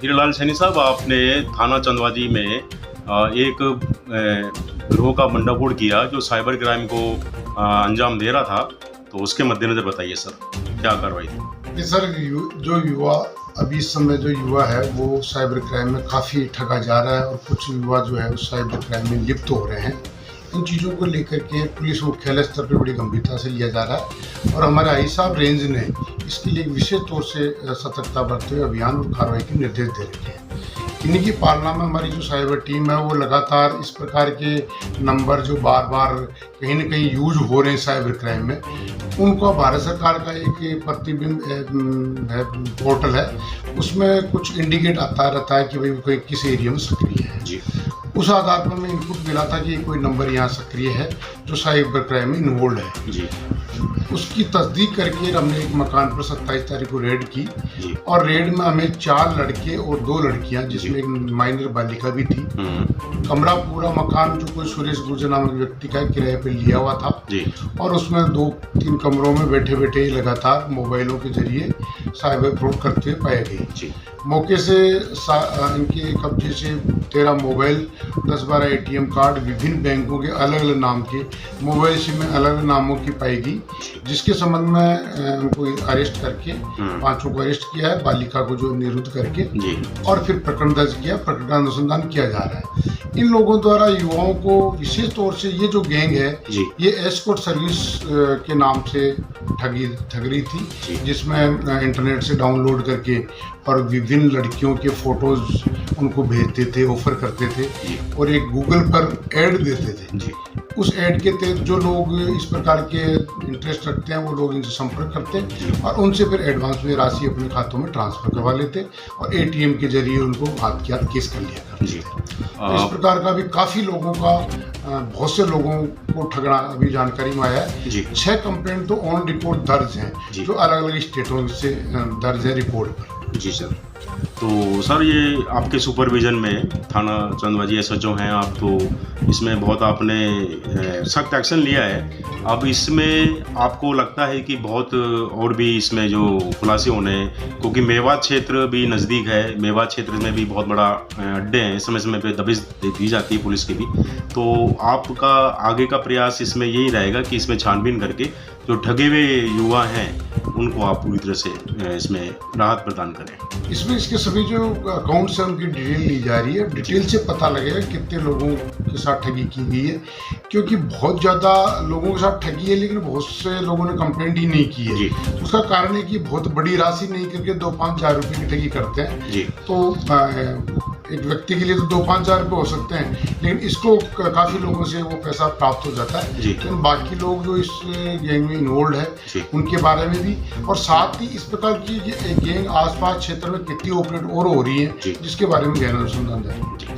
हीरालाल सैनी साहब, आपने थाना चंदवाजी में एक गिरोह का भंडाफोड़ किया जो साइबर क्राइम को अंजाम दे रहा था, तो उसके मद्देनजर बताइए सर, क्या कार्रवाई थी? कि सर जो युवा अभी इस समय जो युवा है वो साइबर क्राइम में काफ़ी ठगा जा रहा है और कुछ युवा जो है उस साइबर क्राइम में लिप्त हो रहे हैं। इन चीज़ों को लेकर के पुलिस मुख्यालय स्तर पर बड़ी गंभीरता से लिया जा रहा है और हमारे आई साहब रेंज ने इसके लिए विशेष तौर से सतर्कता बरतते हुए अभियान और कार्रवाई के निर्देश दे रखे हैं। इन्हीं की पालना में हमारी जो साइबर टीम है वो लगातार इस प्रकार के नंबर जो बार बार कहीं न कहीं यूज हो रहे हैं साइबर क्राइम में, उनको भारत सरकार का एक प्रतिबिंब पोर्टल है, उसमें कुछ इंडिकेट आता रहता है कि भाई कोई किस एरिया में सक्रिय है जी। उस आधार पर मैं इनपुट मिला था कि कोई नंबर यहाँ सक्रिय है जो साइबर क्राइम में इन्वॉल्व है जी। उसकी तस्दीक करके हमने एक मकान पर 27 तारीख को रेड की और रेड में हमें 4 लड़के और 2 लड़कियां जिसमें एक माइनर बालिका भी थी। कमरा पूरा मकान जो कोई सुरेश गुर्जर नामक व्यक्ति का किराए पे लिया हुआ था और उसमें 2-3 कमरों में बैठे बैठे लगातार मोबाइलों के जरिए साइबर फ्रॉड करते पाए गए। मौके से इनके कब्जे से 13 मोबाइल, 10-12 ATM कार्ड, विभिन्न बैंकों के अलग अलग नाम के मोबाइल सिम में अलग अलग नामों की पाएगी, जिसके संबंध में उनको अरेस्ट करके 5 को अरेस्ट किया है, बालिका को जो निरुद्ध करके और फिर प्रकरण दर्ज किया, प्रकरण अनुसंधान किया जा रहा है। इन लोगों द्वारा युवाओं को विशेष तौर से ये जो गैंग है ये एस्कॉर्ट सर्विस के नाम से ठग रही थी, जिसमें इंटरनेट से डाउनलोड करके और विभिन्न लड़कियों के फोटोज उनको भेजते थे, ऑफर करते थे और एक गूगल पर ऐड देते थे। उस ऐड के तहत जो लोग इस प्रकार के इंटरेस्ट रखते हैं वो लोग इनसे संपर्क करते हैं और उनसे फिर एडवांस में राशि अपने खातों में ट्रांसफर करवा लेते और ATM के जरिए उनको हाथ के हाथ केस कर लिया करते थे। तो इस प्रकार का भी काफ़ी लोगों का बहुत से लोगों को ठगना अभी जानकारी में आया है। 6 कंप्लेंट तो ऑन रिपोर्ट दर्ज हैं जो अलग अलग स्टेटों से दर्ज है रिपोर्ट पर। जी सर। तो सर ये आपके सुपरविजन में थाना चंदवाजी SHO हैं आप, तो इसमें बहुत आपने सख्त एक्शन लिया है। अब इसमें आपको लगता है कि बहुत और भी इसमें जो खुलासे होने हैं, क्योंकि मेवात क्षेत्र भी नज़दीक है, मेवात क्षेत्र में भी बहुत बड़ा अड्डे हैं, समय समय पे दबिश दी जाती है पुलिस की भी, तो आपका आगे का प्रयास इसमें यही रहेगा कि इसमें छानबीन करके जो ठगे हुए युवा हैं उनको आप पूरी तरह से इसमें राहत प्रदान करें। इसमें इसके सभी जो अकाउंट से उनकी डिटेल ली जा रही है, डिटेल से पता लगेगा कितने लोगों के साथ ठगी की गई है, क्योंकि बहुत ज़्यादा लोगों के साथ ठगी है लेकिन बहुत से लोगों ने कंप्लेंट ही नहीं की है। उसका कारण है कि बहुत बड़ी राशि नहीं करके 2-5 हज़ार रुपये की ठगी करते हैं। तो एक व्यक्ति के लिए तो 2-5 हज़ार रुपये हो सकते हैं, लेकिन इसको काफ़ी लोगों से वो पैसा प्राप्त हो जाता है। लेकिन बाकी लोग जो इस गैंग में इन्वॉल्व है उनके बारे में भी, और साथ ही इस प्रकार की गैंग आसपास क्षेत्र में कितनी ऑपरेट और हो रही है जिसके बारे में गहन अनुसंधान जारी है।